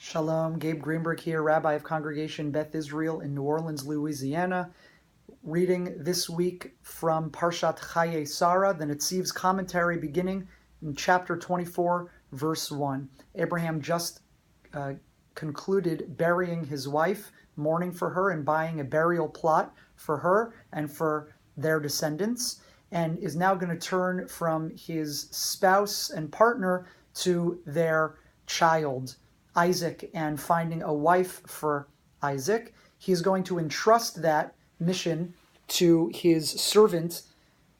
Shalom, Gabe Greenberg here, Rabbi of Congregation Beth Israel in New Orleans, Louisiana. Reading this week from Parshat Chaye, Sara, the Netziv's commentary beginning in chapter 24, verse 1. Abraham just concluded burying his wife, mourning for her, and buying a burial plot for her and for their descendants, and is now going to turn from his spouse and partner to their child, Isaac, and finding a wife for Isaac. He's going to entrust that mission to his servant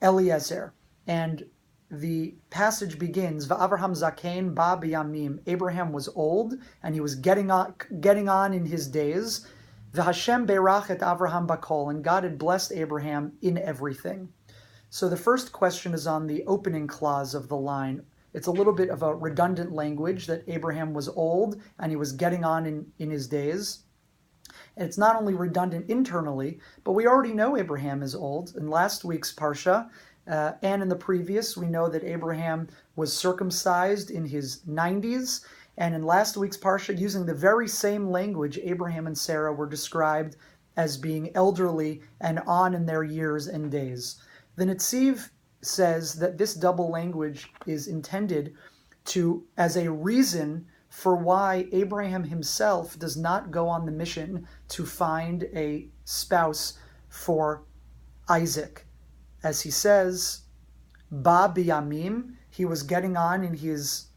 Eliezer. And the passage begins, Va'avraham zaken ba b'yamim. Abraham was old, and he was getting on in his days. V'Hashem berach et Avraham bakol. And God had blessed Abraham in everything. So the first question is on the opening clause of the line. It's a little bit of a redundant language that Abraham was old and he was getting on in his days. And it's not only redundant internally, but we already know Abraham is old. In last week's Parsha and in the previous, we know that Abraham was circumcised in his 90s. And in last week's Parsha, using the very same language, Abraham and Sarah were described as being elderly and on in their years and days. The Netziv says that this double language is intended as a reason for why Abraham himself does not go on the mission to find a spouse for Isaac. As he says, Ba biyamim, he was getting on in his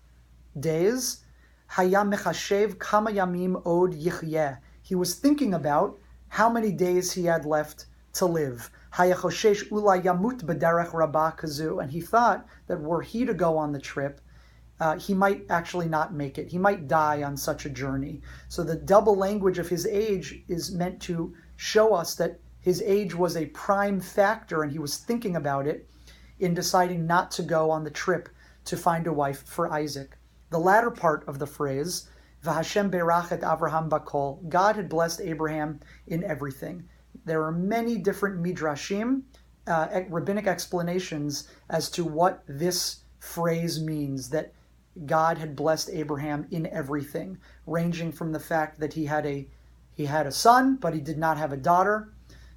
days. Haya mechashev kama yamim od yichyeh. He was thinking about how many days he had left to live. And he thought that were he to go on the trip, he might actually not make it. He might die on such a journey. So the double language of his age is meant to show us that his age was a prime factor, and he was thinking about it in deciding not to go on the trip to find a wife for Isaac. The latter part of the phrase, V'Hashem berach et Avraham bakol, God had blessed Abraham in everything. There are many different midrashim, rabbinic explanations as to what this phrase means, that God had blessed Abraham in everything, ranging from the fact that he had a son, but he did not have a daughter.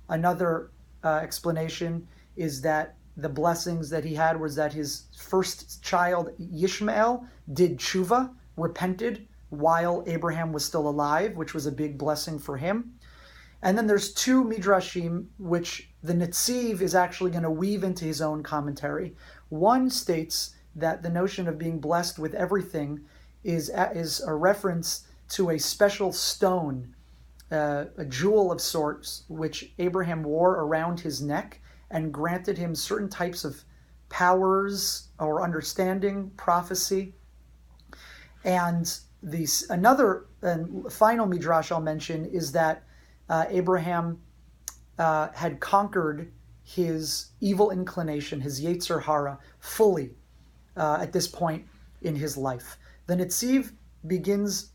Another explanation is that the blessings that he had was that his first child, Yishmael, did tshuva, repented, while Abraham was still alive, which was a big blessing for him. And then there's two midrashim which the Netziv is actually going to weave into his own commentary. One states that the notion of being blessed with everything is a reference to a special stone, a jewel of sorts, which Abraham wore around his neck and granted him certain types of powers or understanding, prophecy. And another and final midrash I'll mention is that Abraham had conquered his evil inclination, his Yetzer Hara, fully at this point in his life. The Netziv begins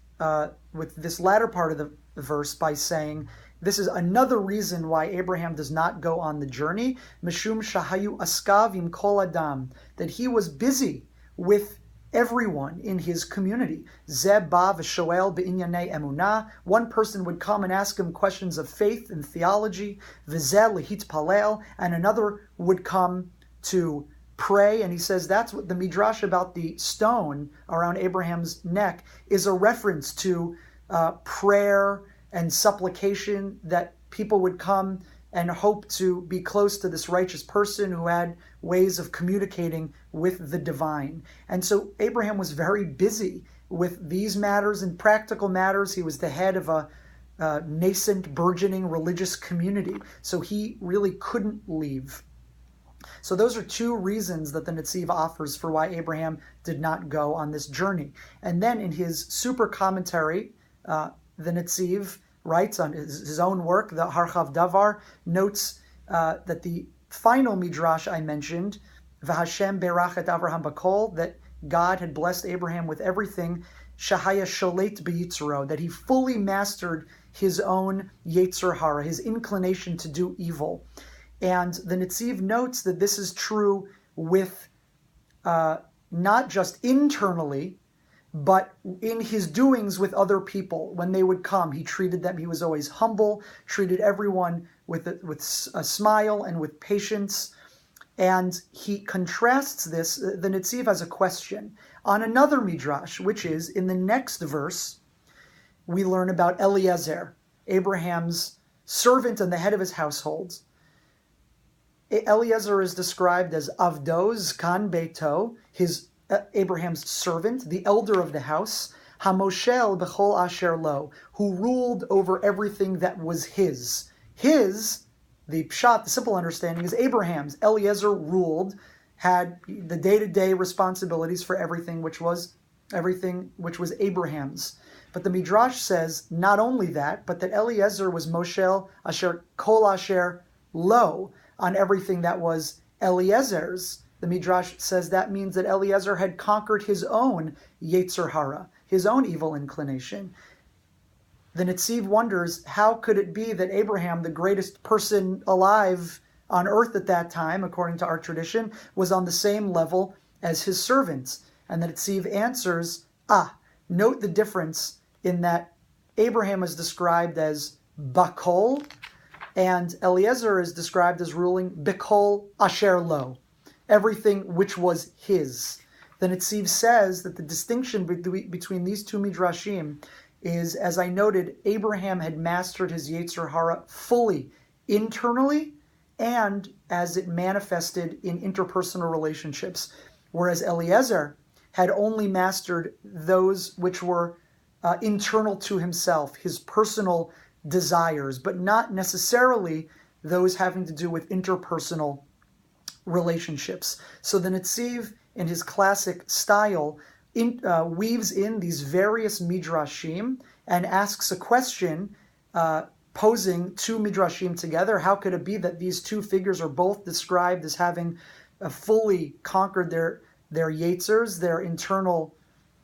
with this latter part of the verse by saying, this is another reason why Abraham does not go on the journey, Mishum shahayu askav im kol adam, that he was busy with everyone in his community. Zeh ba v'shoel be'inyanei emunah. One person would come and ask him questions of faith and theology. V'zeh lehitpalel. And another would come to pray. And he says that's what the midrash about the stone around Abraham's neck is a reference to prayer and supplication, that people would come and hope to be close to this righteous person who had ways of communicating with the divine. And so Abraham was very busy with these matters and practical matters. He was the head of a nascent, burgeoning religious community, so he really couldn't leave. So those are two reasons that the Netziv offers for why Abraham did not go on this journey. And then in his super commentary, the Netziv writes on his own work, the Harchav Davar, notes that the final midrash I mentioned, V'Hashem berach et Avraham bakol, that God had blessed Abraham with everything, Shahaya sholet b'yitzro, that he fully mastered his own Yetzer Hara, his inclination to do evil. And the Netziv notes that this is true with not just internally, But in his doings with other people, when they would come, he treated them, he was always humble, treated everyone with a smile and with patience. And he contrasts this, the Netziv has a question on another midrash, which is in the next verse, we learn about Eliezer, Abraham's servant and the head of his household. Eliezer is described as Avdoz Kan Beito, his Abraham's servant, the elder of the house, Hamoshel Bechol Asher Lo, who ruled over everything that was his. His, the pshat, the simple understanding, is Abraham's. Eliezer ruled, had the day-to-day responsibilities for everything which was Abraham's. But the Midrash says not only that, but that Eliezer was Moshel Asher Kol Asher Lo, on everything that was Eliezer's. The Midrash says that means that Eliezer had conquered his own Yetzer Hara, his own evil inclination. The Netziv wonders, how could it be that Abraham, the greatest person alive on earth at that time, according to our tradition, was on the same level as his servants? And the Netziv answers, note the difference in that Abraham is described as Bakol, and Eliezer is described as ruling Bekol Asher Lo, everything which was his. The Netziv says that the distinction between these two midrashim is, as I noted, Abraham had mastered his Yetzer Hara fully, internally, and as it manifested in interpersonal relationships, whereas Eliezer had only mastered those which were internal to himself, his personal desires, but not necessarily those having to do with interpersonal relationships. So the Netziv, in his classic style, weaves in these various midrashim and asks a question, posing two midrashim together. How could it be that these two figures are both described as having fully conquered their yetzers, their internal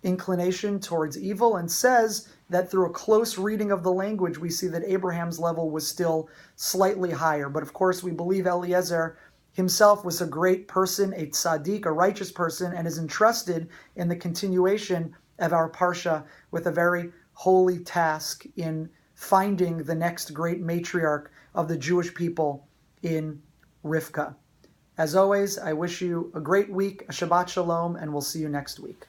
inclination towards evil, and says that through a close reading of the language, we see that Abraham's level was still slightly higher. But of course, we believe Eliezer himself was a great person, a tzaddik, a righteous person, and is entrusted in the continuation of our Parsha with a very holy task in finding the next great matriarch of the Jewish people in Rivka. As always, I wish you a great week, a Shabbat Shalom, and we'll see you next week.